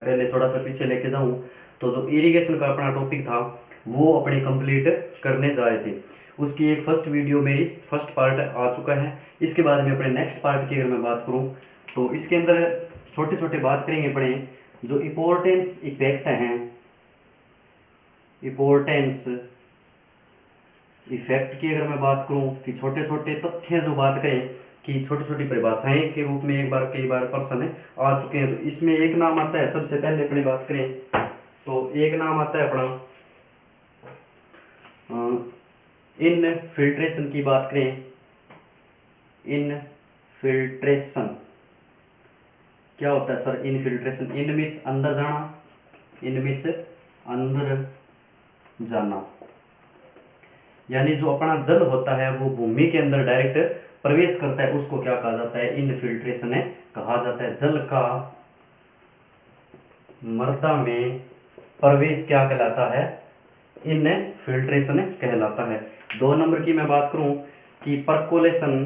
पहले थोड़ा सा पीछे लेके जाऊं तो जो इरिगेशन का अपना टॉपिक था वो अपने कंप्लीट करने जा रहे थे। उसकी एक फर्स्ट वीडियो मेरी फर्स्ट पार्ट आ चुका है। इसके बाद में अपने नेक्स्ट पार्ट की अगर मैं बात करूं तो इसके अंदर छोटे छोटे बात करेंगे अपने जो इम्पोर्टेंस इफेक्ट हैं, इम्पोर्टेंस इफेक्ट की अगर मैं बात करूं कि छोटे छोटे तथ्य जो बात करें कि छोटी छोटी परिभाषाएं के रूप में एक बार कई बार प्रश्न आ चुके हैं। तो इसमें एक नाम आता है, सबसे पहले अपनी बात करें तो एक नाम आता है अपना इनफिल्ट्रेशन की बात करें। इनफिल्ट्रेशन क्या होता है सर? इनफिल्ट्रेशन, इन मीन्स अंदर जाना, इन मीन्स अंदर जाना, यानी जो अपना जल होता है वो भूमि के अंदर डायरेक्ट प्रवेश करता है, उसको क्या कहा जाता है? इनफिल्ट्रेशन है कहा जाता है। जल का मृदा में प्रवेश क्या कहलाता है? इनफिल्ट्रेशन कहलाता है। 2 नंबर की मैं बात करूं कि परकोलेशन,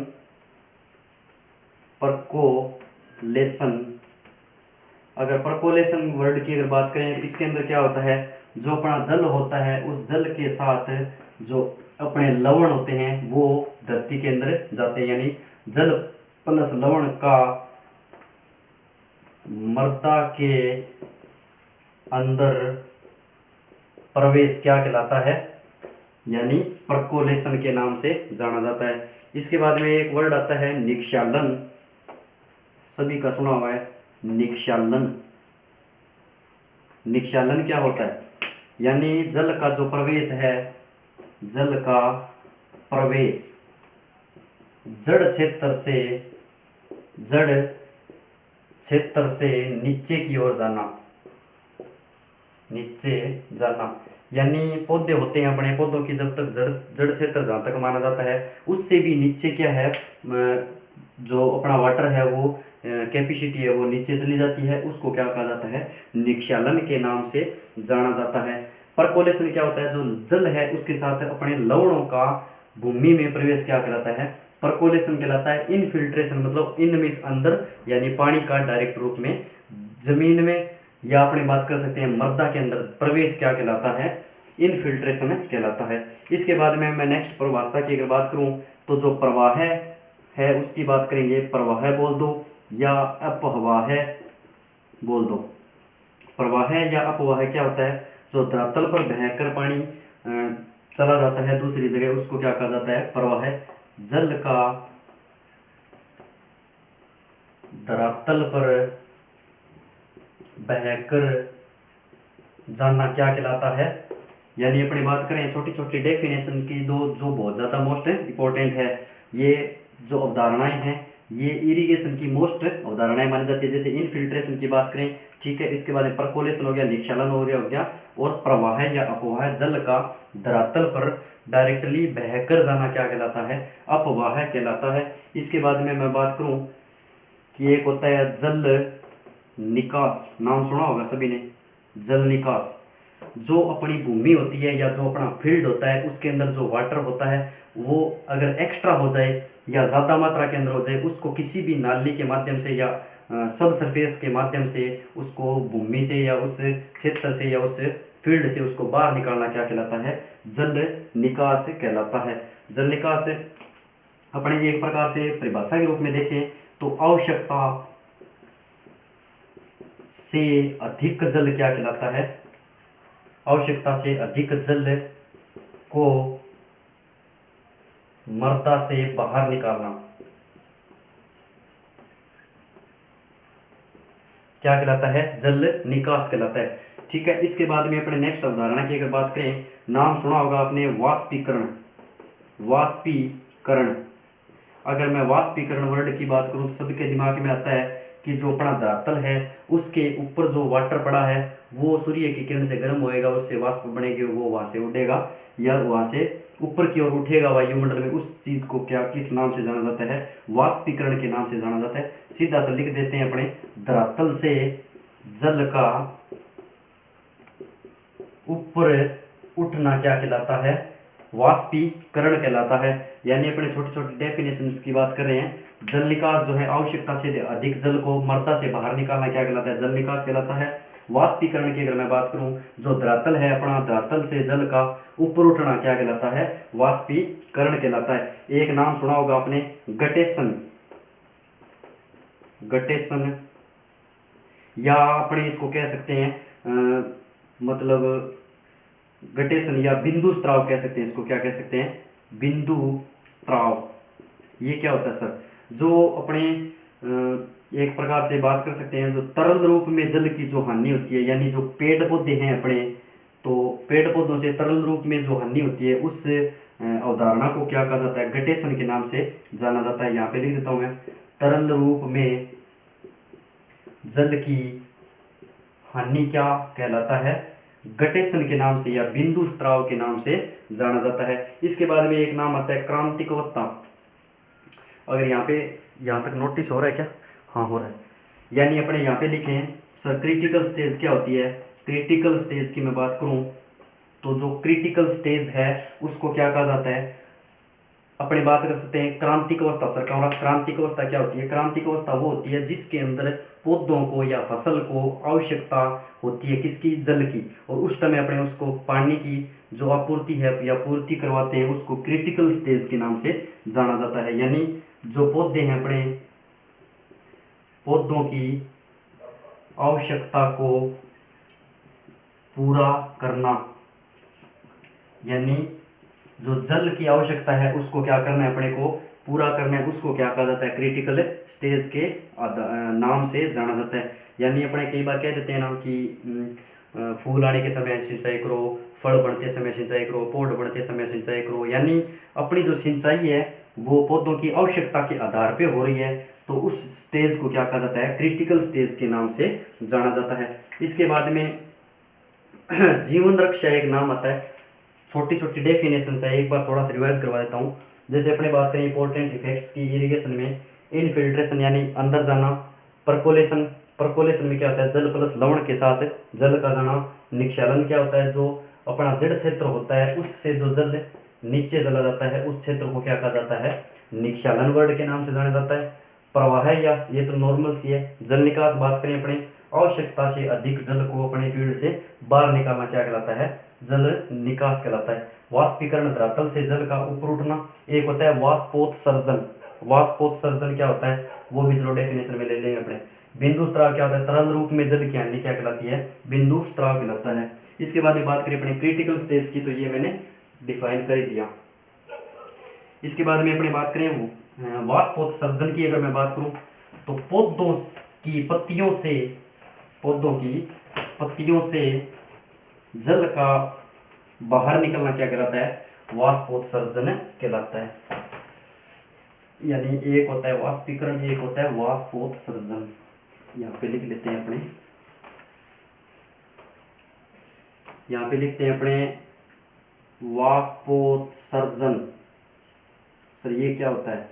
परकोलेशन, अगर परकोलेशन वर्ड की अगर बात करें तो इसके अंदर क्या होता है? जो अपना जल होता है उस जल के साथ जो अपने लवण होते हैं वो धरती के अंदर जाते हैं, यानी जल प्लस लवण का मृदा के अंदर प्रवेश क्या कहलाता है? यानी परकोलेशन के नाम से जाना जाता है। इसके बाद में एक वर्ड आता है निक्षालन, सभी का सुना हुआ है निक्षालन। निक्षालन क्या होता है? यानी जल का जो प्रवेश है, जल का प्रवेश जड़ क्षेत्र से नीचे की ओर जाना, नीचे जाना, यानी पौधे होते हैं अपने, पौधों की जब तक जड़ क्षेत्र जहाँ तक माना जाता है उससे भी नीचे क्या है, जो अपना वाटर है वो कैपेसिटी है वो नीचे चली जाती है, उसको क्या कहा जाता है? निक्षालन के नाम से जाना जाता है। परकोलेशन क्या होता है? जो जल है उसके साथ अपने लवणों का भूमि में प्रवेश क्या कहलाता है? परकोलेशन कहलाता है। इनफिल्ट्रेशन मतलब इन मीन्स अंदर, यानी पानी का डायरेक्ट रूप में जमीन में या अपनी बात कर सकते हैं मृदा के अंदर प्रवेश क्या कहलाता है? इनफिल्ट्रेशन कहलाता है। इसके बाद में मैं नेक्स्ट परिभाषा की अगर बात करूं तो जो प्रवाह है उसकी बात करेंगे। प्रवाह बोल दो या अपवाह बोल दो। प्रवाह या अपवाह क्या होता है? जो धरातल पर बहकर पानी चला जाता है दूसरी जगह, उसको क्या कहा जाता है? प्रवाह। जल का धरातल पर बहकर जाना क्या कहलाता है? यानी अपनी बात करें छोटी छोटी डेफिनेशन की दो जो बहुत ज़्यादा मोस्ट इंपॉर्टेंट है, ये जो अवधारणाएं हैं ये इरिगेशन की मोस्ट अवधारणाएं मानी जाती है। जैसे इनफिल्ट्रेशन की बात करें, ठीक है, इसके बाद में परकोलेशन हो गया, निक्षालन हो गया, और प्रवाह या अपवाह जल का धरातल पर डायरेक्टली बहकर जाना क्या कहलाता है? अपवाह कहलाता है। इसके बाद में मैं बात करूं कि एक होता है जल निकास, नाम सुना होगा सभी ने, जल निकास। जो अपनी भूमि होती है या जो अपना फील्ड होता है उसके अंदर जो वाटर होता है वो अगर एक्स्ट्रा हो जाए या ज़्यादा मात्रा के अंदर हो जाए, उसको किसी भी नाली के माध्यम से या सब सरफेस के माध्यम से उसको भूमि से या उस क्षेत्र से या उस फील्ड से उसको बाहर निकालना क्या कहलाता है? जल निकास कहलाता है। जल निकास अपने एक प्रकार से परिभाषा के रूप में देखें तो आवश्यकता से अधिक जल क्या कहलाता है? आवश्यकता से अधिक जल को मृदा से बाहर निकालना क्या कहलाता है? जल निकास कहलाता है। ठीक है, इसके बाद में अपने नेक्स्ट अवधारणा की अगर बात करें, नाम सुना होगा आपने वाष्पीकरण। वाष्पीकरण, अगर मैं वाष्पीकरण वर्ड की बात करूं तो सबके दिमाग में आता है कि जो अपना धरातल है उसके ऊपर जो वाटर पड़ा है वो सूर्य की किरण से गर्म होएगा, उससे वाष्प बनेगी, वो वहां से उड़ेगा या वहां से ऊपर की ओर उठेगा वायुमंडल में। उस चीज को क्या किस नाम से जाना जाता है? वाष्पीकरण के नाम से जाना जाता है। सीधा सा लिख देते हैं अपने, धरातल से जल का ऊपर उठना क्या कहलाता है? वाष्पीकरण कहलाता है। यानी अपने छोटे छोटे डेफिनेशंस की बात कर रहे हैं। जल निकास जो है आवश्यकता से अधिक जल को मृदा से बाहर निकालना क्या कहलाता है? जल निकास कहलाता है। वाष्पीकरण की अगर मैं बात करूं, जो धरातल है अपना, धरातल से जल का ऊपर उठना क्या कहलाता है, वाष्पीकरण कहलाता है। एक नाम सुना होगा आपने, गटेशन, गटेशन, या अपने इसको कह सकते हैं मतलब गटेशन या बिंदु स्त्राव कह सकते हैं इसको, क्या कह सकते हैं, बिंदु स्त्राव। ये क्या होता है सर, जो अपने एक प्रकार से बात कर सकते हैं, जो तरल रूप में जल की जो हानि होती है, यानी जो पेड़ पौधे हैं अपने, तो पेड़ पौधों से तरल रूप में जो हानि होती है, उस अवधारणा को क्या कहा जाता है, गटेशन के नाम से जाना जाता है। यहाँ पे लिख देता हूँ मैं, तरल रूप में जल की हानि क्या कहलाता है, गटेशन के नाम से या बिंदु स्त्राव के नाम से जाना जाता है। इसके बाद में एक नाम आता है क्रांतिक अवस्था। अगर यहाँ तक नोटिस हो रहा है क्या, हाँ हो रहा है, यानी अपने यहाँ पे लिखे हैं सर क्रिटिकल स्टेज क्या होती है। क्रिटिकल स्टेज की मैं बात करूं तो जो क्रिटिकल स्टेज है उसको क्या कहा जाता है, अपने बात कर सकते हैं क्रांतिक अवस्था। सर क्रांतिक अवस्था क्या होती है, क्रांतिक अवस्था वो होती है जिसके अंदर पौधों को या फसल को आवश्यकता होती है किसकी, जल की, और उस टाइम अपने उसको पानी की जो आपूर्ति है या पूर्ति करवाते हैं, उसको क्रिटिकल स्टेज के नाम से जाना जाता है। यानी जो पौधे हैं अपने, पौधों की आवश्यकता को पूरा करना, यानी जो जल की आवश्यकता है उसको क्या करना है, अपने को पूरा करना है, उसको क्या कहा जाता है, क्रिटिकल स्टेज के नाम से जाना जाता है। यानी अपने कई बार कह देते हैं ना कि फूल आने के समय सिंचाई करो, फल बढ़ते समय सिंचाई करो, पौध बढ़ते समय सिंचाई करो, यानी अपनी जो सिंचाई है वो पौधों की आवश्यकता के आधार पे हो रही है, तो उस स्टेज को क्या कहा जाता है, क्रिटिकल स्टेज के नाम से जाना जाता है। इसके बाद में जीवन रक्षा एक नाम आता है, छोटी छोटी डेफिनेशन है, एक बार थोड़ा सा रिवाइज करवा देता हूँ। जैसे अपने बात करें इंपॉर्टेंट इफेक्ट्स की इरिगेशन में, इनफिल्ट्रेशन यानी अंदर जाना, परकोलेशन, परकोलेशन में क्या होता है, जल प्लस लवण के साथ जल का जाना, निक्षालन क्या होता है, जो अपना जड़ क्षेत्र होता है उससे जो जल नीचे चला जाता है उस क्षेत्र को क्या कहा जाता है, निक्षालन वर्ड के नाम से जाना जाता है। प्रवाह या ये तो नॉर्मल सी है। जल निकास बात करें अपने, आवश्यकता से अधिक जल को अपने फील्ड से बाहर निकालना क्या कहलाता है, जल निकास कहलाता है। वाष्पीकरण, धरातल से जल का ऊपर उठना। एक होता है वाष्पोत्सर्जन, वाष्पोत्सर्जन क्या होता है वो भी चलो डेफिनेशन में ले लेंगे अपने। बिंदु स्त्राव क्या होता है, तरल रूप में जल की हानि क्या कहलाती है, बिंदु स्त्राव कहलाता है। इसके बाद में बात करें अपने क्रिटिकल स्टेज की, तो ये मैंने डिफाइन कर दिया। इसके बाद में अपने बात करें वाष्पोत्सर्जन की, अगर मैं बात करूं तो पौधों की पत्तियों से, पौधों की पत्तियों से जल का बाहर निकलना क्या कहलाता है, वाष्पोत्सर्जन कहलाता है। यानी एक होता है वाष्पीकरण, एक होता है वाष्पोत्सर्जन। यहाँ पे लिख लेते हैं अपने, यहाँ पे लिखते हैं अपने वाष्पोत्सर्जन। सर ये क्या होता है,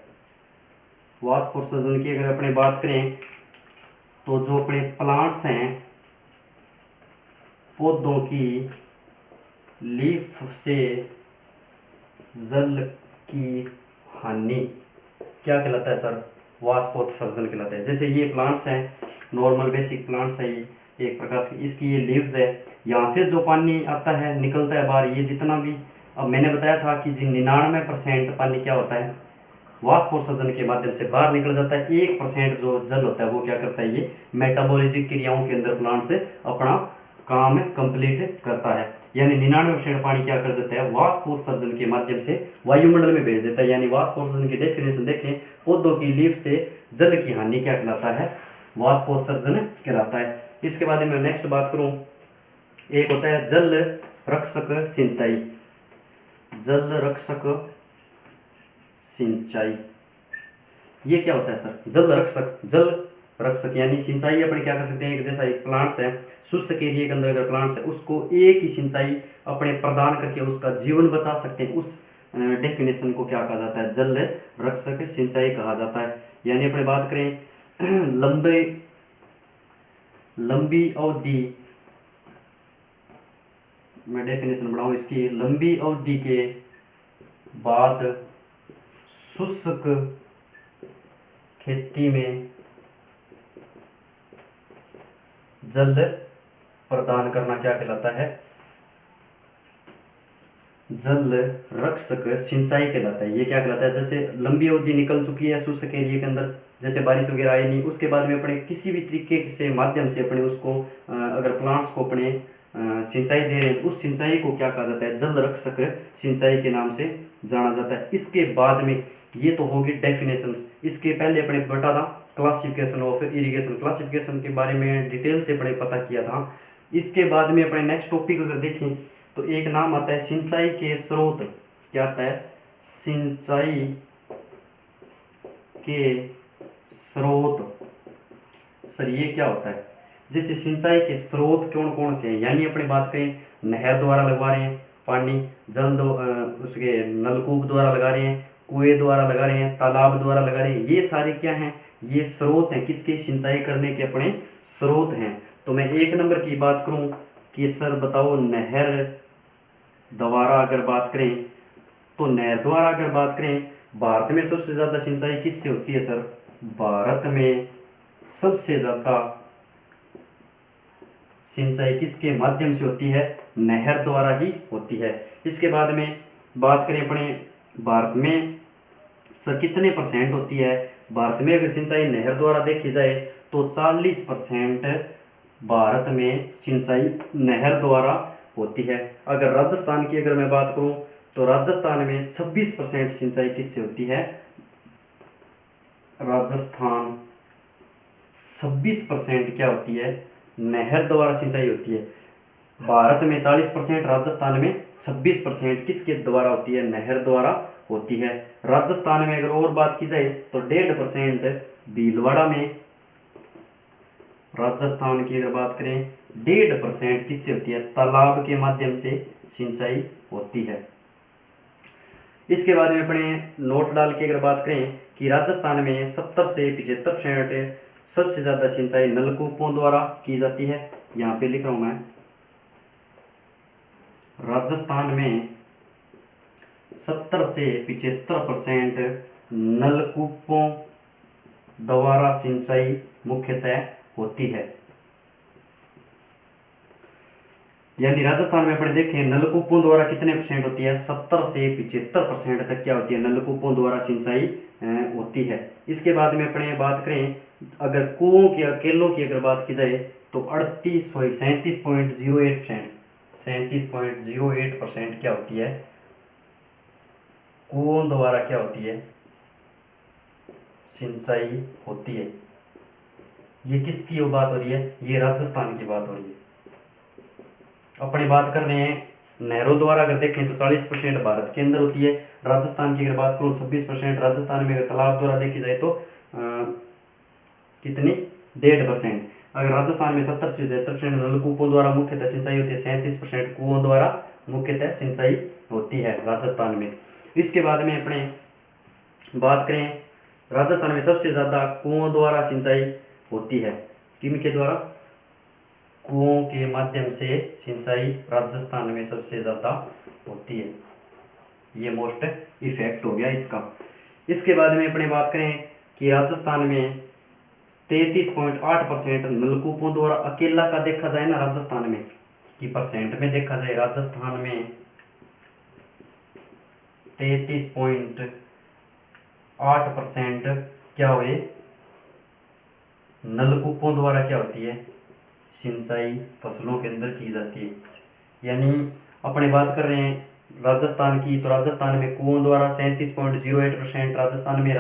वाष्पोत्सर्जन की अगर अपने बात करें तो जो अपने प्लांट्स हैं, पौधों की लीफ से जल की हानि क्या कहलाता है सर, वाष्पोत्सर्जन कहलाता है। जैसे ये प्लांट्स हैं, नॉर्मल बेसिक प्लांट्स है, ये एक प्रकार से इसकी ये लीव्स है, यहाँ से जो पानी आता है निकलता है बाहर, ये जितना भी, अब मैंने बताया था कि जी 99% पानी क्या होता है, वाष्पोत्सर्जन के माध्यम से बाहर निकल जाता है। 1% जो जल होता है वो क्या करता है, ये मेटाबॉलिक क्रियाओं के अंदर प्लांट से अपना काम कंप्लीट करता है। यानी 99% पानी क्या कर देता है, वाष्पोत्सर्जन के माध्यम से वायुमंडल में भेज देता है। यानी वाष्पोत्सर्जन की डेफिनेशन देखें, पौधों की लीफ से जल की हानि क्या कहलाता है, वाष्पोत्सर्जन कहलाता है। इसके बाद में नेक्स्ट बात करूं, एक होता है जल रक्षक सिंचाई, जल रक्षक सिंचाई। ये क्या होता है सर, जल रक्षक, जल रक्षक यानी सिंचाई अपने क्या कर सकते हैं, एक जैसा एक प्लांट्स है, शुष्क एरिया के अंदर अगर प्लांट्स है उसको एक ही सिंचाई अपने प्रदान करके उसका जीवन बचा सकते हैं, उस डेफिनेशन को क्या कहा जाता है, जल रक्षक सिंचाई कहा जाता है। यानी अपने बात करें लंबी अवधि, मैं डेफिनेशन बढ़ाऊं इसकी, लंबी अवधि के बाद शुष्क खेती में जल प्रदान करना क्या कहलाता है? जल रक्षक सिंचाई कहलाता है। ये क्या कहलाता है? जैसे लंबी अवधि निकल चुकी है शुष्क एरिया के अंदर, जैसे बारिश वगैरह आई नहीं, उसके बाद में अपने किसी भी तरीके से माध्यम से अपने उसको अगर प्लांट्स को अपने सिंचाई दे रहे हैं तो उस सिंचाई को क्या कहा जाता है? जल रक्षक सिंचाई के नाम से जाना जाता है। इसके बाद में ये तो होगी डेफिनेशन। इसके पहले अपने बता था क्लासिफिकेशन ऑफ इरिगेशन, क्लासिफिकेशन के बारे में डिटेल से अपने पता किया था। इसके बाद में अपने नेक्स्ट टॉपिक अगर देखें तो एक नाम आता है सिंचाई के स्रोत। क्या आता है? सिंचाई के स्रोत। सर ये क्या होता है? जैसे सिंचाई के स्रोत कौन कौन से हैं, यानी अपनी बात करें नहर द्वारा लगवा रहे हैं पानी, उसके नलकूप द्वारा लगा रहे हैं, कुएं द्वारा लगा रहे हैं, तालाब द्वारा लगा रहे हैं, ये सारे क्या हैं? ये स्रोत हैं। किसके? सिंचाई करने के अपने स्रोत हैं। तो मैं एक नंबर की बात करूं कि सर बताओ नहर द्वारा अगर बात करें तो नहर द्वारा अगर बात करें भारत में सबसे ज़्यादा सिंचाई किससे होती है? सर भारत में सबसे ज़्यादा सिंचाई किसके माध्यम से होती है? नहर द्वारा ही होती है। इसके बाद में बात करें अपने भारत में सर कितने परसेंट होती है? भारत में अगर सिंचाई नहर द्वारा देखी जाए तो 40% भारत में सिंचाई नहर द्वारा होती है। अगर राजस्थान की अगर मैं बात करूं तो राजस्थान में 26% सिंचाई किससे होती है? राजस्थान 26% क्या होती है? नहर द्वारा सिंचाई होती है। भारत में 40%, राजस्थान में 26% किसके द्वारा होती है? नहर द्वारा होती है। राजस्थान में अगर और बात की जाए तो 1.5% भीलवाड़ा में, राजस्थान की अगर बात करें 1.5% किससे होती है? तालाब के माध्यम से सिंचाई होती है। इसके बाद में अपने नोट डाल के अगर बात करें कि राजस्थान में 70 से 75% सबसे ज़्यादा सिंचाई नलकूपों द्वारा की जाती है। यहाँ पे लिख रहा हूँ मैं, राजस्थान में 70 से 75% नलकूपों द्वारा सिंचाई मुख्यतः होती है। यानी राजस्थान में अपने देखें नलकूपों द्वारा कितने परसेंट होती है? 70 से 75% तक क्या होती है? नलकूपों द्वारा सिंचाई होती है। इसके बाद में अपने बात करें अगर कुओं की केलों की अगर बात की जाए तो 37.08% क्या होती है? कुओं द्वारा क्या होती है? सिंचाई होती है। ये किसकी बात हो रही है? ये राजस्थान की बात हो रही है। अपनी बात कर रहे हैं नहरों द्वारा अगर देखें तो 40% भारत के अंदर होती है। राजस्थान की अगर बात करूँ 26%। राजस्थान में अगर तालाब द्वारा देखी जाए तो कितनी? 1.5%। अगर राजस्थान में 70 से 75% नलकूपों द्वारा मुख्यतः सिंचाई होती है, 37% कुओं द्वारा मुख्यतः सिंचाई होती है राजस्थान में। इसके बाद में अपने बात करें राजस्थान में सबसे ज़्यादा कुओं द्वारा सिंचाई होती है। किनके द्वारा? कुओं के माध्यम से सिंचाई राजस्थान में सबसे ज़्यादा होती है। ये मोस्ट इफेक्ट हो गया इसका। इसके बाद में अपने बात करें कि राजस्थान में 33.8% नलकूपों द्वारा अकेला का देखा जाए ना राजस्थान में कि परसेंट में देखा जाए, राजस्थान में 33.8% क्या हुए? नलकूपों द्वारा क्या होती है? सिंचाई फसलों के अंदर की जाती है। यानी अपने बात कर रहे हैं राजस्थान की तो राजस्थान में कुओं द्वारा 37.08% राजस्थान में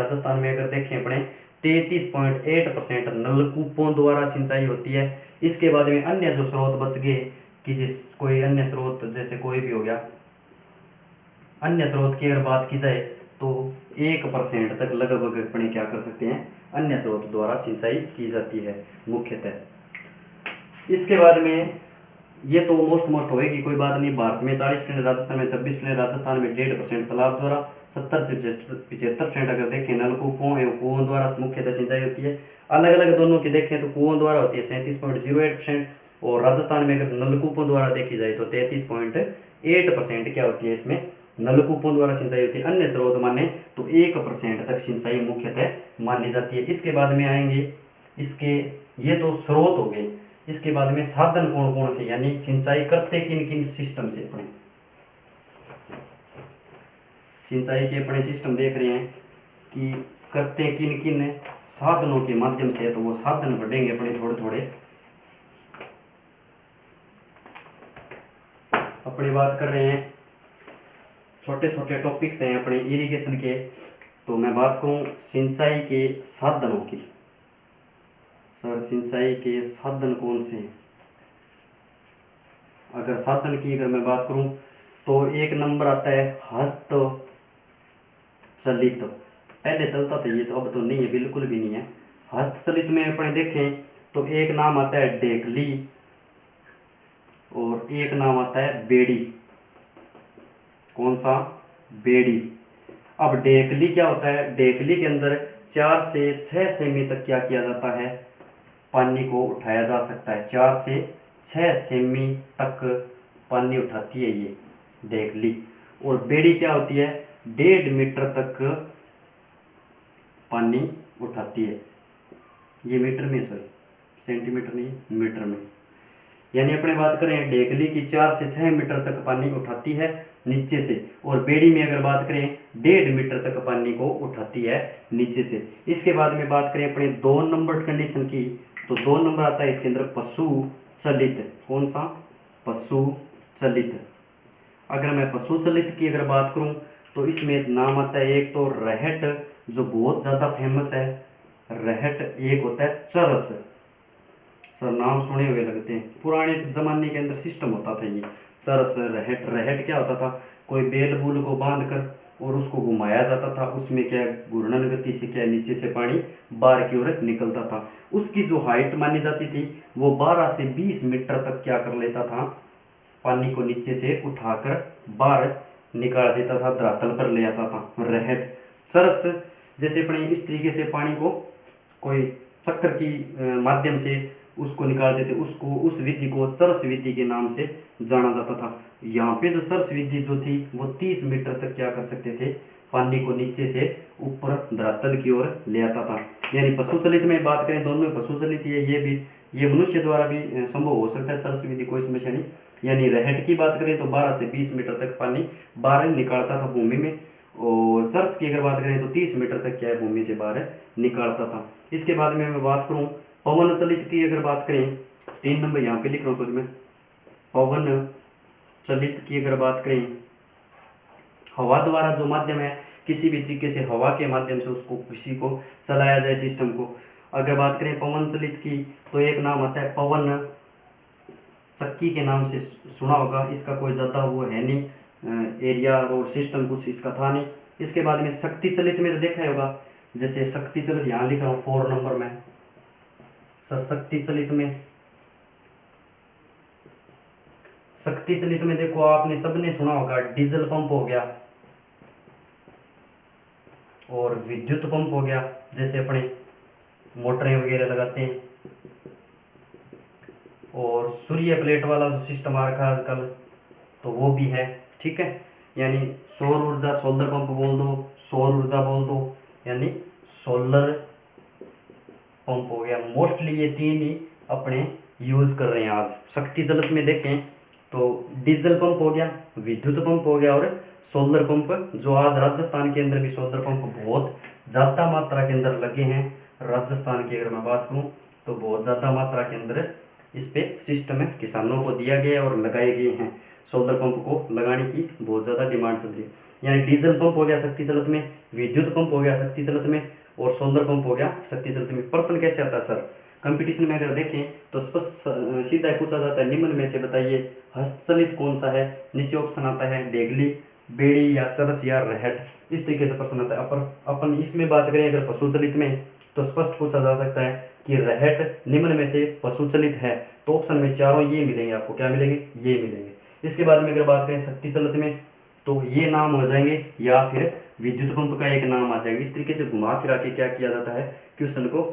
अगर देखें अपने 33.8% नलकूपों द्वारा सिंचाई होती है। इसके बाद में अन्य जो स्रोत बच गए कि जिस कोई अन्य स्रोत जैसे कोई भी हो गया, अन्य स्रोत की अगर बात की जाए तो 1% तक लगभग अपने क्या कर सकते हैं? अन्य स्रोत द्वारा सिंचाई की जाती है मुख्यतः। इसके बाद में ये तो मोस्ट होएगी, कोई बात नहीं। भारत में 40%, राजस्थान में 26%, राजस्थान में 1.5% तालाब द्वारा, 70 से 75% अगर देखें नलकूपों एवं कुओं द्वारा मुख्यतः सिंचाई होती है। अलग अलग दोनों की देखें तो कुओं द्वारा होती है 37.08% और राजस्थान में अगर नलकूपों द्वारा देखी जाए तो 33.8% क्या होती है? इसमें नलकूपों द्वारा सिंचाई होती है। अन्य स्रोत माने तो 1% तक सिंचाई मुख्यतः मानी जाती है। इसके बाद में आएंगे इसके, ये तो स्रोत हो गए। इसके बाद में साधन कौन कौन से, यानी सिंचाई करते किन किन सिस्टम से, अपने सिंचाई के अपने सिस्टम देख रहे हैं कि करते किन किन साधनों के माध्यम से, तो वो साधन बढ़ेंगे अपने थोड़े थोड़े। अपनी बात कर रहे हैं, छोटे छोटे टॉपिक्स हैं अपने इरिगेशन के। तो मैं बात करूं सिंचाई के साधनों की। सर सिंचाई के साधन कौन से हैं? अगर साधन की अगर मैं बात करूं तो एक नंबर आता है हस्त चलित। पहले चलता था ये, तो अब तो नहीं है, बिल्कुल भी नहीं है। हस्तचलित में अपने देखें तो एक नाम आता है डेकली और एक नाम आता है बेड़ी। कौन सा? बेड़ी। अब डेकली क्या होता है? डेकली के अंदर 4 से 6 सेमी तक क्या किया जाता है? पानी को उठाया जा सकता है। 4 से 6 सेमी तक पानी उठाती है ये डेकली। और बेड़ी क्या होती है? 1.5 मीटर तक पानी उठाती है। ये मीटर में, सॉरी सेंटीमीटर नहीं, मीटर में। यानी अपने बात करें डेकली की 4 से 6 मीटर तक पानी उठाती है नीचे से, और बेड़ी में अगर बात करें 1.5 मीटर तक पानी को उठाती है नीचे से। इसके बाद में बात करें अपने 2 नंबर कंडीशन की, तो 2 नंबर आता है इसके अंदर पशु चलित। कौन सा? पशु चलित। अगर मैं पशु चलित की अगर बात करूं तो इसमें नाम आता है एक तो रहट, जो बहुत ज़्यादा फेमस है रहट। एक होता है चरस। सर नाम सुने हुए लगते हैं, पुराने ज़माने के अंदर सिस्टम होता था ये चरस रहट। रहट क्या होता था? कोई बेल बूल को बांध कर और उसको घुमाया जाता था, उसमें क्या घूर्णन गति से क्या नीचे से पानी बाहर की ओर निकलता था। उसकी जो हाइट मानी जाती थी वो 12 से 20 मीटर तक क्या कर लेता था? पानी को नीचे से उठाकर बाहर निकाल देता था, धरातल पर ले आता था रहट। चरस जैसे अपने इस तरीके से पानी को कोई चक्कर की माध्यम से उसको निकाल देते, उसको उस विधि को चरस विधि के नाम से जाना जाता था। यहाँ पे जो चरस विधि जो थी वो 30 मीटर तक क्या कर सकते थे? पानी को नीचे से ऊपर धरातल की ओर ले आता था। यानी पशु चलित में बात करें, दोनों में पशु चलित है, ये भी ये मनुष्य द्वारा भी संभव हो सकता है चरस विधि, कोई समस्या नहीं। यानी रहट की बात करें तो 12 से 20 मीटर तक पानी बाहर निकालता था भूमि में, और चरस की अगर बात करें तो 30 मीटर तक क्या है भूमि से बाहर निकालता था। इसके बाद में मैं बात करूं पवन चलित की अगर बात करें, 3 नंबर यहाँ पे लिख रहा हूँ सॉरी मैं। पवन चलित की अगर बात करें, हवा द्वारा जो माध्यम है, किसी भी तरीके से हवा के माध्यम से उसको किसी को चलाया जाए सिस्टम को। अगर बात करें पवन चलित की तो एक नाम आता है पवन चक्की के नाम से सुना होगा। इसका कोई ज़्यादा वो है नहीं, एरिया और सिस्टम कुछ इसका था नहीं। इसके बाद में शक्ति चलित में तो देखा होगा, जैसे शक्ति चलित यहाँ लिख रहा हूँ 4 नंबर में। सर शक्ति चलित में देखो आपने सबने सुना होगा डीजल पंप हो गया और विद्युत पंप हो गया, जैसे अपने मोटरें वगैरह लगाते हैं। और सूर्य प्लेट वाला जो सिस्टम आ रखा है आजकल, तो वो भी है, ठीक है। यानी सौर ऊर्जा, सोलर पंप बोल दो, सौर ऊर्जा बोल दो, यानी सोलर पंप हो गया। मोस्टली ये 3 ही अपने यूज़ कर रहे हैं आज। शक्ति चलित में देखें तो डीजल पंप हो गया, विद्युत पंप हो गया और सोलर पंप, जो आज राजस्थान के अंदर भी सोलर पंप बहुत ज़्यादा मात्रा के अंदर लगे हैं। राजस्थान की अगर मैं बात करूं तो बहुत ज़्यादा मात्रा के अंदर इस पे सिस्टम है, किसानों को दिया गया और लगाए गए हैं। सोलर पंप को लगाने की बहुत ज़्यादा डिमांड चल रही है। यानी डीजल पंप हो गया शक्ति चलित में, विद्युत पंप हो गया शक्ति चलित में, और सोलर पंप हो गया शक्ति चलित में। प्रश्न कैसे आता है सर कंपटीशन में अगर देखें तो स्पष्ट सीधा पूछा जाता है, निम्न में से बताइए हस्तचलित कौन सा है। नीचे ऑप्शन आता है डेगली, बेड़ी या चरस या रहट, इस तरीके से प्रश्न आता है। अपन इसमें बात करें अगर पशु चलित में तो स्पष्ट पूछा जा सकता है कि रहट निम्न में से पशु चलित है, तो ऑप्शन में चारों ये मिलेंगे आपको। क्या मिलेंगे? ये मिलेंगे। इसके बाद में अगर बात करें शक्ति चलित में तो ये नाम हो जाएंगे, या फिर विद्युत पंप का एक नाम आ जाएगा। इस तरीके से घुमा फिरा के क्या किया जाता है, क्वेश्चन को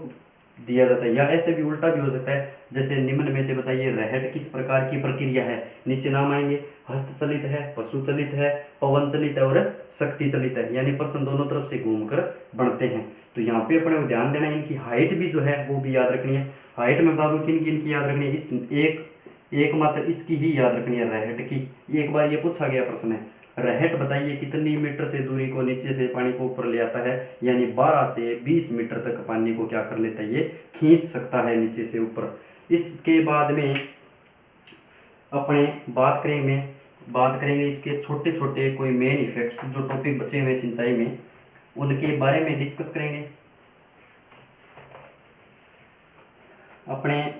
दिया जाता है, या ऐसे भी उल्टा भी हो सकता है, जैसे निम्न में से बताइए रहट किस प्रकार की प्रक्रिया है। नीचे नाम आएंगे, हस्तचलित है, पशु चलित है, पवन चलित है और शक्ति चलित है, यानी प्रश्न दोनों तरफ से घूमकर बनते हैं। तो यहाँ पे अपने को ध्यान देना है, इनकी हाइट भी जो है वो भी याद रखनी है। हाइट में बता दूं किन किन की याद रखनी है, इस एक मात्र इसकी ही याद रखनी है, रहट की। एक बार ये पूछा गया प्रश्न है, रहट बताइए कितनी मीटर से दूरी को नीचे से पानी को ऊपर ले आता है, यानी 12 से 20 मीटर तक पानी को क्या कर लेता है, ये खींच सकता है नीचे से ऊपर। इसके बाद में अपने बात करेंगे इसके छोटे छोटे कोई मेन इफेक्ट्स जो टॉपिक बचे हुए सिंचाई में, उनके बारे में डिस्कस करेंगे। अपने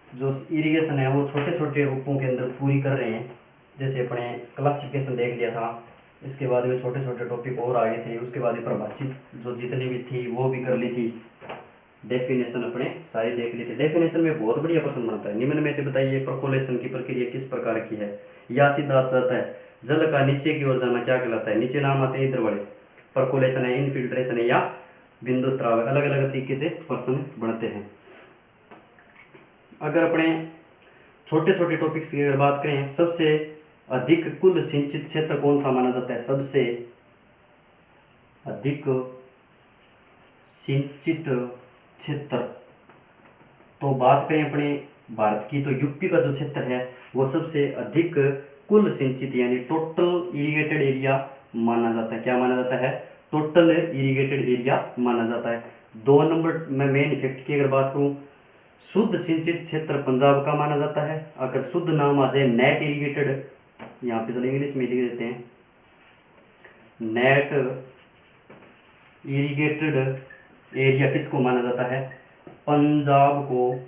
जो इरिगेशन है वो छोटे छोटे रूपों के अंदर पूरी कर रहे हैं, जैसे अपने क्लासिफिकेशन देख लिया था, इसके बाद में छोटे छोटे टॉपिक और आगे थे, उसके बाद परिभाषित जो जितनी भी थी वो भी कर ली थी, डेफिनेशन अपने सारी देख ली थी। डेफिनेशन में बहुत बढ़िया प्रश्न बनता है, निम्न में से बताइए परकोलेशन की प्रक्रिया किस प्रकार की है, या सीधा आता है जल का नीचे की ओर जाना क्या कहलाता है। नीचे नाम आते हैं इधर वाले, परकोलेशन है, इनफिल्ट्रेशन है या बिंदु स्राव है, अलग अलग तरीके से प्रश्न बनते हैं। अगर अपने छोटे छोटे टॉपिक्स की अगर बात करें, सबसे अधिक कुल सिंचित क्षेत्र कौन सा माना जाता है, सबसे अधिक सिंचित क्षेत्र, तो बात करें अपने भारत की तो यूपी का जो क्षेत्र है वो सबसे अधिक कुल सिंचित यानी टोटल इरिगेटेड एरिया माना जाता है। क्या माना जाता है, टोटल इरिगेटेड एरिया माना जाता है। 2 नंबर में मेन इफेक्ट की अगर बात करूं, शुद्ध सिंचित क्षेत्र पंजाब का माना जाता है। अगर शुद्ध नाम आ जाए नेट इरिगेटेड, यहाँ पे चलो इंग्लिश में लिख देते हैं, नेट इरिगेटेड एरिया किसको माना जाता है, पंजाब को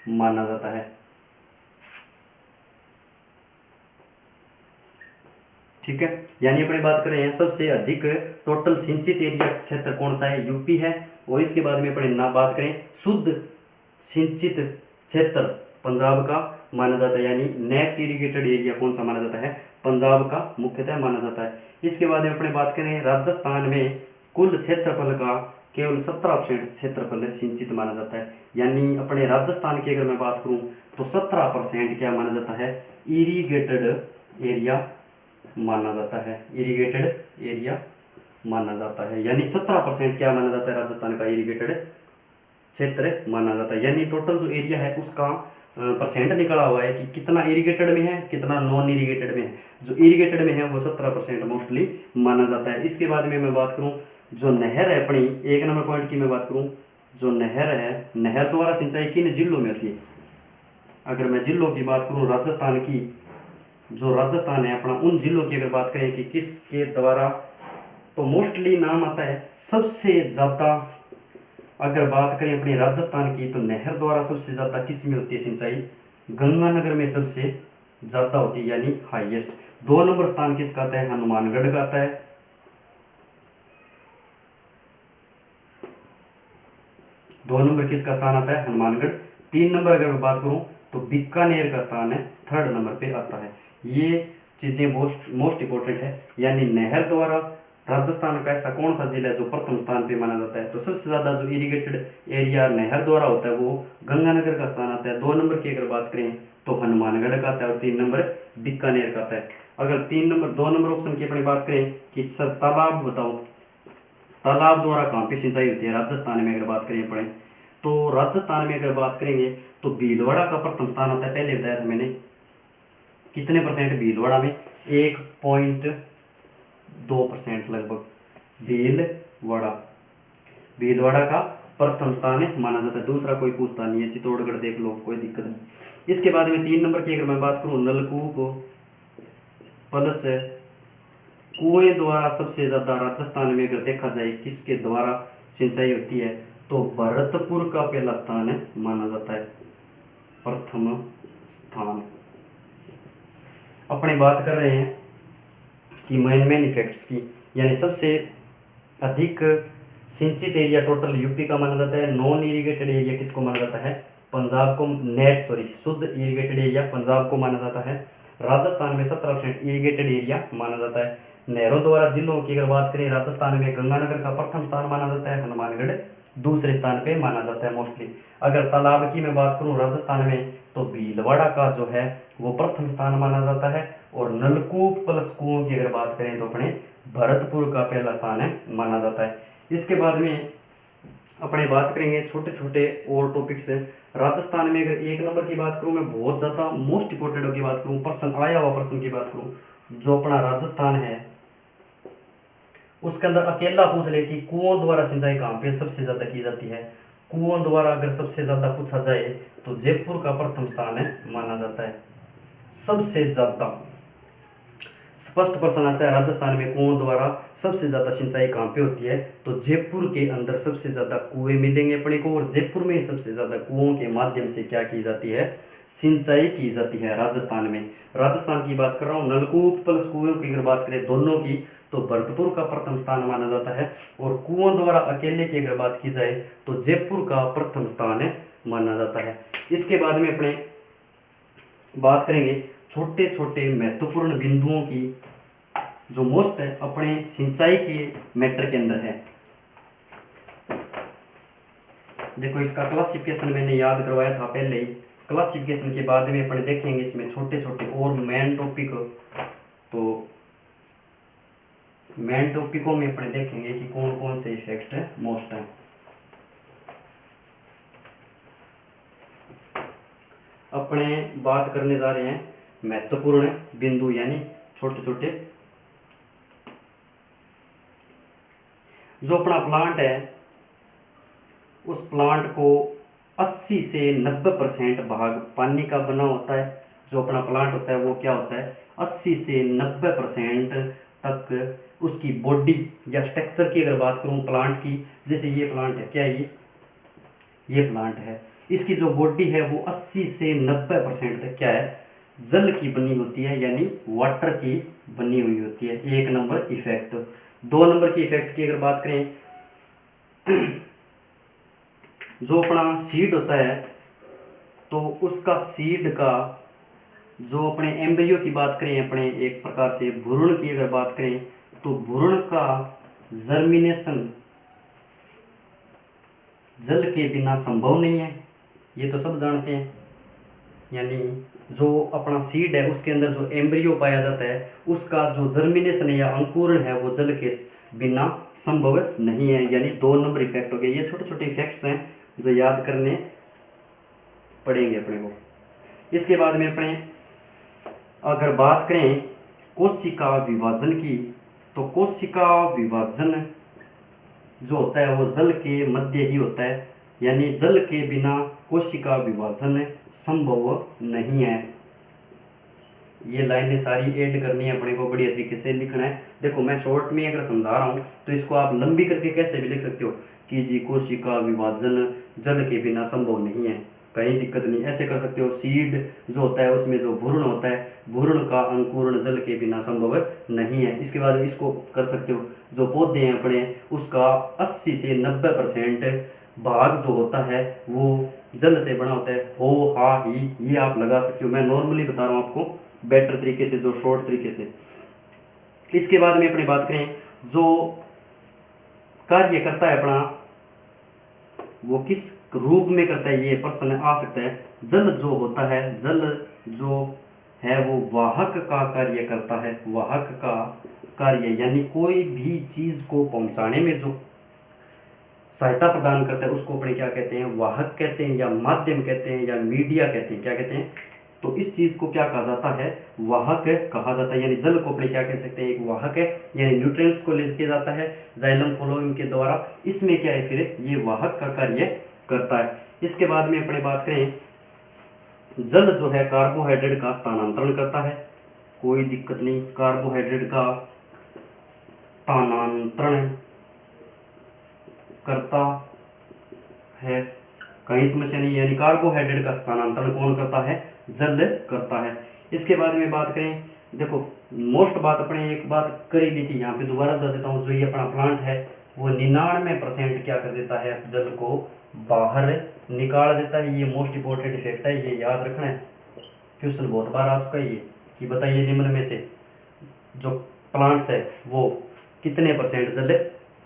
माना जाता है। ठीक है, यानी अपने बात कर रहे हैं सबसे अधिक टोटल सिंचित एरिया क्षेत्र कौन सा है, यूपी है। और इसके बाद में अपने ना बात करें, शुद्ध सिंचित क्षेत्र पंजाब का माना जाता है, यानी नेट इरिगेटेड एरिया कौन सा माना जाता है, पंजाब का मुख्यतः माना जाता है। इसके बाद में अपने बात करें, राजस्थान में कुल क्षेत्रफल का केवल 17% क्षेत्रफल सिंचित माना जाता है, यानी अपने राजस्थान की अगर मैं बात करूं तो 17% क्या माना जाता है, इरिगेटेड एरिया माना जाता है, इरिगेटेड एरिया माना जाता है, यानी 17% क्या माना जाता है, राजस्थान का इरिगेटेड क्षेत्र माना जाता है। यानी टोटल जो एरिया है उसका परसेंट निकला हुआ है कि कितना इरिगेटेड में है, कितना नॉन इरिगेटेड में है। जो इरिगेटेड में है वो 17% मोस्टली माना जाता है। इसके बाद में मैं बात करूं, जो नहर है अपनी, 1 नंबर पॉइंट की मैं बात करूं, जो नहर है, नहर द्वारा सिंचाई किन जिलों में होती है। अगर मैं जिलों की बात करूं, राजस्थान की, जो राजस्थान है अपना, उन जिलों की अगर बात करें कि किसके द्वारा, तो मोस्टली नाम आता है सबसे ज़्यादा। अगर बात करें अपनी राजस्थान की तो नहर द्वारा सबसे ज़्यादा किस में होती है सिंचाई, गंगानगर में सबसे ज़्यादा होती है, यानी हाईएस्ट। 2 नंबर स्थान किसका आता है, हनुमानगढ़ का आता है। 2 नंबर किसका स्थान आता है, हनुमानगढ़। 3 नंबर अगर मैं बात करूं तो बीकानेर का स्थान है, 3rd नंबर पे आता है। ये चीज़ें मोस्ट इंपॉर्टेंट है, यानी नहर द्वारा राजस्थान का ऐसा कौन सा जिला है जो प्रथम स्थान पे माना जाता है, तो सबसे ज़्यादा जो इरिगेटेड एरिया नहर द्वारा होता है वो गंगानगर का स्थान आता है। 2 नंबर की अगर बात करें तो हनुमानगढ़ का आता है, और 3 नंबर बीकानेर का आता है। अगर 2 नंबर ऑप्शन की अपनी बात करें कि सर तालाब बताओ, तालाब द्वारा कहाँ पे सिंचाई होती है राजस्थान में अगर बात करें पड़े, तो राजस्थान में अगर बात करेंगे तो भीलवाड़ा का प्रथम स्थान आता है। पहले बताया था मैंने कितने परसेंट भीलवाड़ा में, 1.2% लगभग भीलवाड़ा का प्रथम स्थान है माना जाता है। दूसरा कोई पूछता नहीं है, चित्तौड़गढ़ देख लो, कोई दिक्कत नहीं। इसके बाद में 3 नंबर की अगर मैं बात करूँ, नलकूप प्लस कुएं द्वारा सबसे ज़्यादा राजस्थान में अगर देखा जाए किसके द्वारा सिंचाई होती है, तो भरतपुर का पहला स्थान है माना जाता है, प्रथम स्थान। अपने बात कर रहे हैं कि मेन इफेक्ट्स की, यानी सबसे अधिक सिंचित एरिया टोटल यूपी का माना जाता है। नॉन इरिगेटेड एरिया किसको माना जाता है, पंजाब को। शुद्ध इरिगेटेड एरिया पंजाब को माना जाता है। राजस्थान में 17% इरिगेटेड एरिया माना जाता है। नहरों द्वारा जिलों की अगर बात करें, राजस्थान में गंगानगर का प्रथम स्थान माना जाता है, हनुमानगढ़ दूसरे स्थान पे माना जाता है मोस्टली। अगर तालाब की मैं बात करूं राजस्थान में, तो भीलवाड़ा का जो है वो प्रथम स्थान माना जाता है। और नलकूप प्लस कुओं की अगर बात करें तो अपने भरतपुर का पहला स्थान है माना जाता है। इसके बाद में अपने बात करेंगे छोटे छोटे और टॉपिक्स है। राजस्थान में अगर एक नंबर की बात करूं, मैं बहुत ज़्यादा मोस्ट इंपॉर्टेंट की बात करूं, प्रश्न आया हुआ प्रश्न की बात करूं, जो अपना राजस्थान है उसके अंदर अकेला पूछ ले कि कुओं द्वारा सिंचाई कहाँ पे सबसे ज़्यादा की जाती है। कुओं द्वारा अगर सबसे ज़्यादा पूछा जाए तो जयपुर का प्रथम स्थान है माना जाता है। सबसे ज़्यादा स्पष्ट प्रश्न आता है राजस्थान में कुओं द्वारा सबसे ज़्यादा सिंचाई कहाँ पे होती है, तो जयपुर के अंदर सबसे ज़्यादा कुएं मिलेंगे अपने को। और जयपुर में सबसे ज़्यादा कुओं के माध्यम से क्या की जाती है, सिंचाई की जाती है राजस्थान में। राजस्थान की बात कर रहा हूँ, नलकूप प्लस कुएं की अगर बात करें दोनों की, तो भरतपुर का प्रथम स्थान माना जाता है। और कुओं द्वारा अकेले की अगर बात की जाए तो जयपुर का प्रथम स्थान है माना जाता है। इसके बाद में अपने बात करेंगे छोटे छोटे महत्वपूर्ण बिंदुओं की, जो मोस्ट है अपने सिंचाई के मैटर के अंदर है। देखो इसका क्लासिफिकेशन मैंने याद करवाया था पहले ही। क्लासिफिकेशन के बाद में अपने देखेंगे इसमें छोटे छोटे और मेन टॉपिक, तो मेन टॉपिकों में अपने देखेंगे कि कौन कौन से इफेक्ट है मोस्ट है। अपने बात करने जा रहे हैं महत्वपूर्ण बिंदु, यानी छोटे छोटे जो अपना प्लांट है उस प्लांट को 80 से 90% भाग पानी का बना होता है। जो अपना प्लांट होता है वो क्या होता है, 80 से 90% तक उसकी बॉडी या स्ट्रक्चर की अगर बात करूं प्लांट की, जैसे ये प्लांट है, क्या ये प्लांट है, इसकी जो बॉडी है वो 80 से 90% तक क्या है, जल की बनी होती है, यानी वाटर की बनी हुई होती है। एक नंबर इफेक्ट। दो नंबर की इफेक्ट की अगर बात करें, जो अपना सीड होता है तो उसका सीड का जो अपने एम्ब्रियो की बात करें, अपने एक प्रकार से भ्रूण की अगर बात करें, तो भ्रूण का जर्मिनेशन जल के बिना संभव नहीं है, ये तो सब जानते हैं। यानी जो अपना सीड है उसके अंदर जो एम्ब्रियो पाया जाता है उसका जो जर्मिनेशन है या अंकुरण है वो जल के बिना संभव नहीं है, यानी 2 नंबर इफेक्ट हो गए। ये छोटे छोटे इफेक्ट्स हैं जो याद करने पड़ेंगे अपने को। इसके बाद में अपने अगर बात करें कोशिका विभाजन की, तो कोशिका विभाजन जो होता है वो जल के मध्य ही होता है, यानी जल के बिना कोशिका विभाजन संभव नहीं है। ये लाइनें सारी ऐड करनी है अपने को, बढ़िया तरीके से लिखना है। देखो मैं शॉर्ट में अगर समझा रहा हूँ तो इसको आप लंबी करके कैसे भी लिख सकते हो कि जी कोशिका विभाजन जल के बिना संभव नहीं है, कहीं दिक्कत नहीं, ऐसे कर सकते हो। सीड जो होता है उसमें जो भ्रूण होता है, भ्रूण का अंकुरण जल के बिना संभव नहीं है। इसके बाद इसको कर सकते हो, जो पौधे हैं अपने उसका 80 से 90% भाग जो होता है वो जल से बना होता है। हो हा ही, ये आप लगा सकते हो, मैं नॉर्मली बता रहा हूँ आपको बेटर तरीके से, जो शॉर्ट तरीके से। इसके बाद में अपनी बात करें जो कार्य करता है अपना वो किस रूप में करता है, ये प्रश्न आ सकता है। जल जो होता है, जल जो है वो वाहक का कार्य करता है, वाहक का कार्य, यानी कोई भी चीज को पहुंचाने में जो सहायता प्रदान करता है उसको अपने क्या कहते हैं, वाहक कहते हैं, या माध्यम कहते हैं, या मीडिया कहते हैं, क्या कहते हैं। तो इस चीज को क्या कहा जाता है, वाहक कहा जाता है। यानी जल को अपने क्या कह सकते हैं, एक वाहक है, यानी न्यूट्रिएंट्स को लेके जाता है जाइलम फ्लोएम के द्वारा, इसमें क्या है फिर ये वाहक का कार्य करता है। इसके बाद में अपने बात करें जल जो है कार्बोहाइड्रेट का स्थानांतरण करता है, कोई दिक्कत नहीं, कार्बोहाइड्रेट का स्थानांतरण करता है, कहीं समस्या नहीं, यानी कार्बोहाइड्रेट का स्थानांतरण कौन करता है, जल करता है। इसके बाद में बात करें, देखो मोस्ट बात अपने एक बात कर ही ली थी, यहाँ पे दोबारा बता देता हूँ। जो ये अपना प्लांट है वो 99% क्या कर देता है, जल को बाहर निकाल देता है। ये मोस्ट इंपॉर्टेंट इफेक्ट है, ये याद रखना है, क्वेश्चन बहुत बार आ चुका है ये, कि बताइए निम्न में से जो प्लांट्स है वो कितने % जल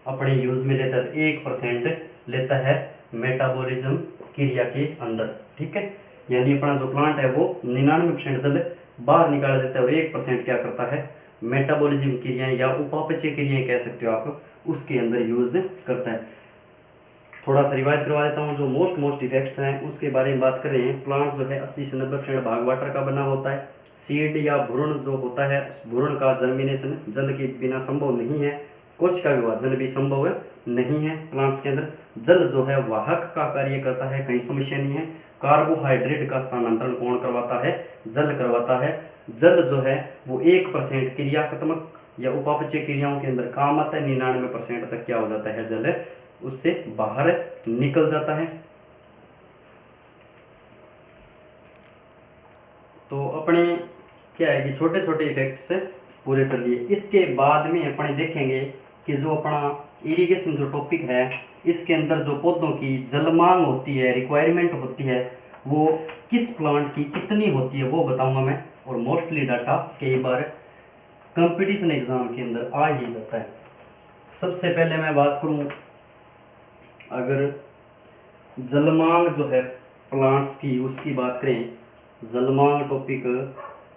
अपने यूज में लेता है, तो 1% लेता है मेटाबॉलिज्म क्रिया के अंदर, ठीक है। यानी अपना जो प्लांट है वो 99% जल बाहर निकाल देता है और 1% क्या करता है, मेटाबॉलिज्म क्रियाएं या उपापचय क्रियाएं कह सकते हो आप, उसके अंदर यूज करता है। थोड़ा सा रिवाइज करवा देता हूँ, जो मोस्ट इफेक्ट्स हैं उसके बारे में बात कर रहे हैं। प्लांट जो है 80 से 90% भाग वाटर का बना होता है। सीड या भ्रूण जो होता है, भ्रूण का जर्मिनेशन जल के बिना संभव नहीं है। कोशिका विभाजन भी संभव नहीं है प्लांट्स के अंदर। जल जो है वाहक का कार्य करता है, कहीं समस्या नहीं है। कार्बोहाइड्रेट का स्थानांतरण कौन करवाता है, जल करवाता है। जल जो है वो 1% क्रियात्मक या उपापचय क्रियाओं के अंदर काम आता है, 99% तक क्या हो जाता है, जल उससे बाहर निकल जाता है। तो अपने क्या है कि छोटे छोटे इफेक्ट्स पूरे कर लिए। इसके बाद में अपने देखेंगे कि जो अपना इरिगेशन जो टॉपिक है, इसके अंदर जो पौधों की जल मांग होती है, रिक्वायरमेंट होती है, वो किस प्लांट की कितनी होती है वो बताऊंगा मैं। और मोस्टली डाटा कई बार कंपटीशन एग्जाम के अंदर आ ही जाता है। सबसे पहले मैं बात करूं, अगर जलमांग जो है प्लांट्स की उसकी बात करें, जलमांग टॉपिक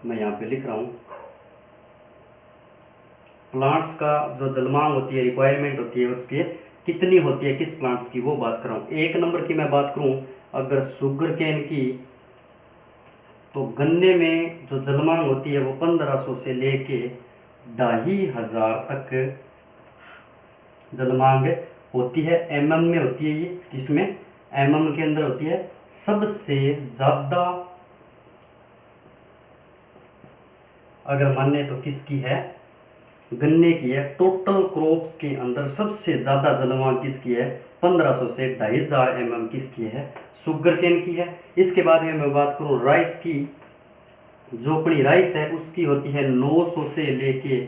मैं यहाँ पे लिख रहा हूँ। प्लांट्स का जो जलमांग होती है, रिक्वायरमेंट होती है, उसकी कितनी होती है किस प्लांट्स की, वो बात कर रहा हूँ। 1 नंबर की मैं बात करूँ अगर शुगर केन की, तो गन्ने में जो जलमांग होती है वो 1500 से लेके 2500 तक जलमांग होती है। एमएम में होती है, ये किसमें, एमएम के अंदर होती है। सबसे ज्यादा अगर माने तो किसकी है, गन्ने की है। टोटल क्रॉप्स के अंदर सबसे ज्यादा जलमांग किसकी है, 1500 से 2500 एमएम किसकी है, शुगर केन की है। इसके बाद में मैं बात करूं राइस की, जो अपनी राइस है उसकी होती है 900 से लेके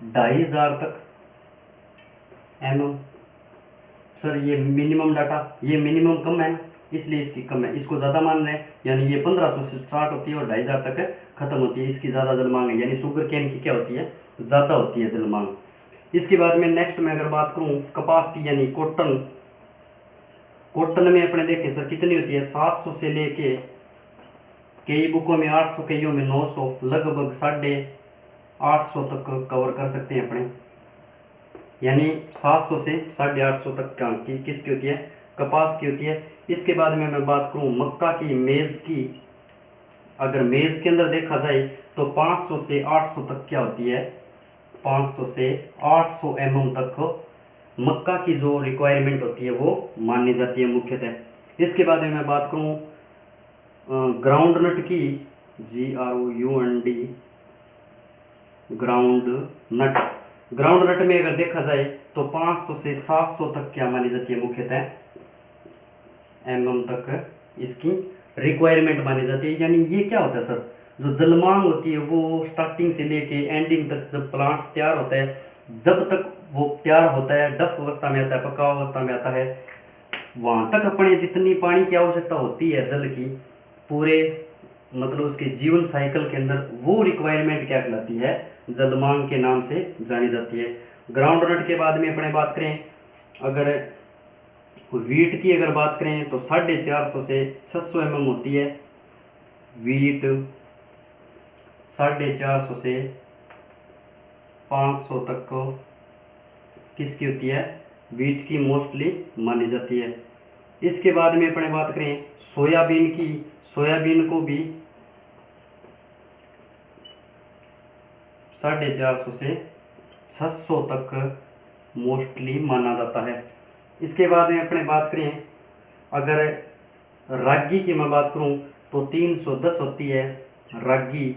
2500 तक एमएम। सर ये मिनिमम डाटा, ये मिनिमम कम है ना, इसलिए इसकी कम है, इसको ज़्यादा मान रहे हैं। यानी ये 1500 से स्टार्ट होती है और 2500 तक खत्म होती है, इसकी ज़्यादा जलमांग है। यानी शुगर केन की क्या होती है, ज़्यादा होती है जलमांग। इसके बाद में नेक्स्ट में अगर बात करूं कपास की, यानी कॉटन, कॉटन में अपने देखें सर कितनी होती है, 700 से लेके कई बुकों में 800, कईयों में 900, लगभग 850 तक कवर कर सकते हैं अपने। यानी 700 से 850 तक की किसकी होती है, कपास की होती है। इसके बाद में मैं बात करूं मक्का की, मेज की, अगर मेज के अंदर देखा जाए तो 500 से 800 तक क्या होती है, 500 से 800 एमएम तक मक्का की जो रिक्वायरमेंट होती है वो मानी जाती है मुख्यतः। इसके बाद में मैं बात करूं ग्राउंड नट की, GROUND, ground nut, ground nut में अगर देखा जाए तो 500 से 700 तक क्या मानी जाती है, मुख्यतः एमएम तक इसकी रिक्वायरमेंट मानी जाती है। यानी ये क्या होता है सर, जो जलमांग होती है वो स्टार्टिंग से लेके एंडिंग तक, जब प्लांट्स तैयार होता है, जब तक वो तैयार होता है, डफ अवस्था में आता है, पका अवस्था में आता है, वहां तक अपने जितनी पानी की आवश्यकता होती है जल की, पूरे मतलब उसके जीवन साइकिल के अंदर, वो रिक्वायरमेंट क्या कहलाती है, जलमांग के नाम से जानी जाती है। ग्राउंड नट के बाद में अपने बात करें, अगर वीट की अगर बात करें तो 450 से 600 एमएम होती है वीट, 450 से 500 तक को किसकी होती है, वीट की मोस्टली मानी जाती है। इसके बाद में अपने बात करें सोयाबीन की, सोयाबीन को भी 450 से 600 तक मोस्टली माना जाता है। इसके बाद में अपने बात करें, अगर रागी की मैं बात करूं तो 310 होती है रागी,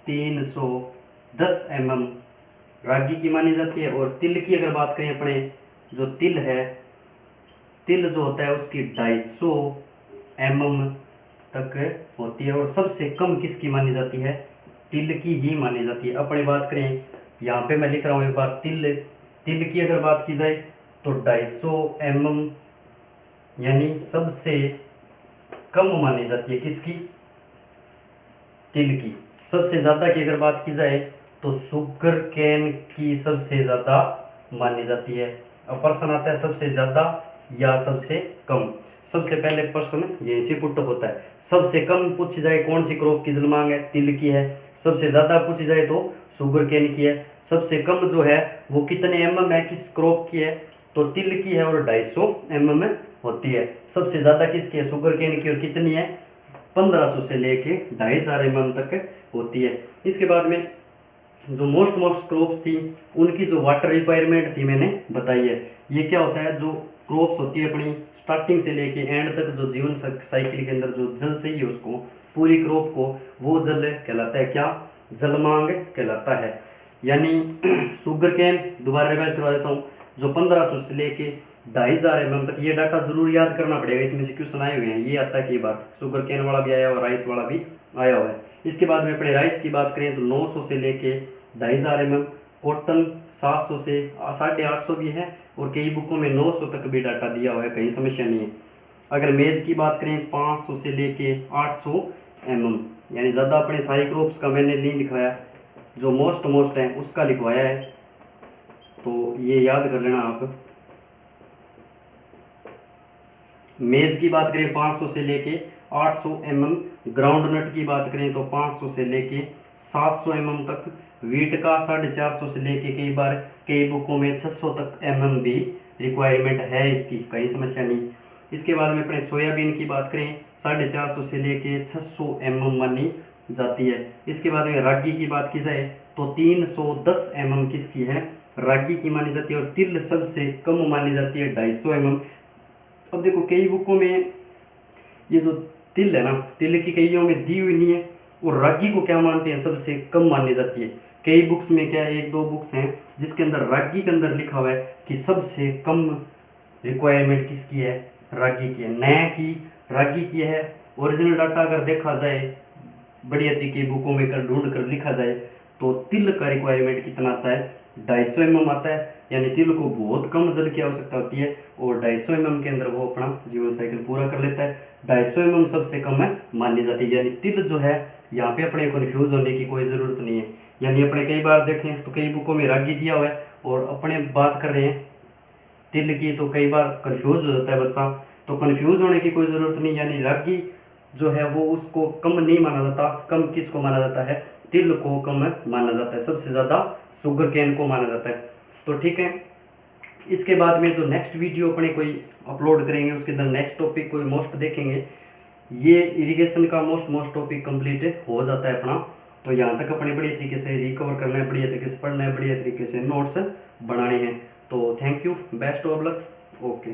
310 एमएम रागी की मानी जाती है। और तिल की अगर बात करें अपने, जो तिल है, तिल जो होता है उसकी 250 एमएम तक होती है। और सबसे कम किसकी मानी जाती है, तिल की ही मानी जाती है। अपनी बात करें, यहाँ पे मैं लिख रहा हूँ एक बार, तिल की अगर बात की जाए तो 250 एमएम यानी सबसे कम मानी जाती है किसकी, तिल की। सबसे ज़्यादा की अगर बात की जाए तो शुगर केन की सबसे ज़्यादा मानी जाती है। अब प्रश्न आता है सबसे ज़्यादा या सबसे कम। सबसे पहले प्रश्न ये इसी पुट होता है, सबसे कम पूछी जाए कौन सी क्रॉप की जल मांग है, तिल की है। सबसे ज़्यादा पूछी जाए तो शुगर केन की है। सबसे कम जो है वो कितने mm है, किस क्रॉप की है, तो तिल की है और 250 mm होती है। सबसे ज़्यादा किसकी है, शुगर केन की, और कितनी है, 1500 से लेके 2500 mm तक होती है। इसके बाद में जो मोस्ट क्रॉप्स थी उनकी जो वाटर रिक्वायरमेंट थी मैंने बताई है। ये क्या होता है, जो क्रॉप्स होती है अपनी स्टार्टिंग से लेके एंड तक जो जीवन साइकिल के अंदर जो जल चाहिए उसको, पूरी क्रॉप को, वो जल कहलाता है क्या, जलमांग कहलाता है। यानी शुगर केन, दोबारा रिवाइज करवा देता हूँ, जो 1500 से लेके 2500 mm तक, ये डाटा जरूर याद करना पड़ेगा, इसमें से क्वेश्चन आए हुए हैं, ये आता है कई बार, शुगर केन वाला भी आया हुआ, राइस वाला भी आया हुआ है। इसके बाद में अपने राइस की बात करें तो 900 से लेके 2500 mm, कॉटन 700 से 850 भी है, और कई बुकों में 900 तक भी डाटा दिया हुआ है, कहीं समस्या नहीं है। अगर मेज की बात करें 500 से लेके 800 mm, यानी ज़्यादा अपने सारी क्रॉप्स का मैंने नहीं लिखवाया, जो मोस्ट है उसका लिखवाया है, तो ये याद कर लेना आप। मेज की बात करें 500 से लेके 800 mm, ग्राउंड नट की बात करें तो 500 से लेके 700 mm तक, वीट का 450 से लेके कई बार कई बुकों में 600 तक mm भी रिक्वायरमेंट है इसकी, कहीं समस्या नहीं। इसके बाद में अपने सोयाबीन की बात करें 450 से लेके 600 mm मानी जाती है। इसके बाद में रागी की बात की जाए तो 310 mm किसकी है, रागी की मानी जाती है, और तिल सबसे कम मानी जाती है 250 mm। अब देखो कई बुकों में ये जो तिल है ना, तिल की कईयों में दी हुई नहीं है, और रागी को क्या मानते हैं, सबसे कम मानी जाती है। कई बुक्स में क्या, एक दो बुक्स हैं जिसके अंदर रागी के अंदर लिखा हुआ है कि सबसे कम रिक्वायरमेंट किसकी है, रागी की है, नया की रागी की है। ओरिजिनल डाटा अगर देखा जाए, बढ़िया तरीके बुकों में कर ढूंढ कर लिखा जाए, तो तिल का रिक्वायरमेंट कितना आता है, 250 mm आता है। यानी तिल को बहुत कम जल की आवश्यकता होती है, और 250 mm के अंदर वो अपना जीवन साइकिल पूरा कर लेता है। 250 mm सबसे कम है मानी जाती है। यानी तिल जो है, यहाँ पे अपने कन्फ्यूज होने की कोई ज़रूरत नहीं है। यानी अपने कई बार देखें तो कई बुकों में रागी दिया हुआ है, और अपने बात कर रहे हैं तिल की, तो कई बार कन्फ्यूज हो जाता है बच्चा, तो कन्फ्यूज होने की कोई ज़रूरत नहीं। यानी रागी जो है वो उसको कम नहीं माना जाता, कम किसको माना जाता है, तिल को कम माना जाता है, सबसे ज़्यादा शुगर केन को माना जाता है। तो ठीक है, इसके बाद में जो नेक्स्ट वीडियो अपने कोई अपलोड करेंगे उसके अंदर नेक्स्ट टॉपिक कोई मोस्ट देखेंगे। ये इरिगेशन का मोस्ट टॉपिक कंप्लीट हो जाता है अपना, तो यहाँ तक अपने बढ़िया तरीके से रिकवर करना है, बढ़िया तरीके से पढ़ना है, बढ़िया तरीके से नोट्स बनाने हैं। तो thank you, best of luck, okay.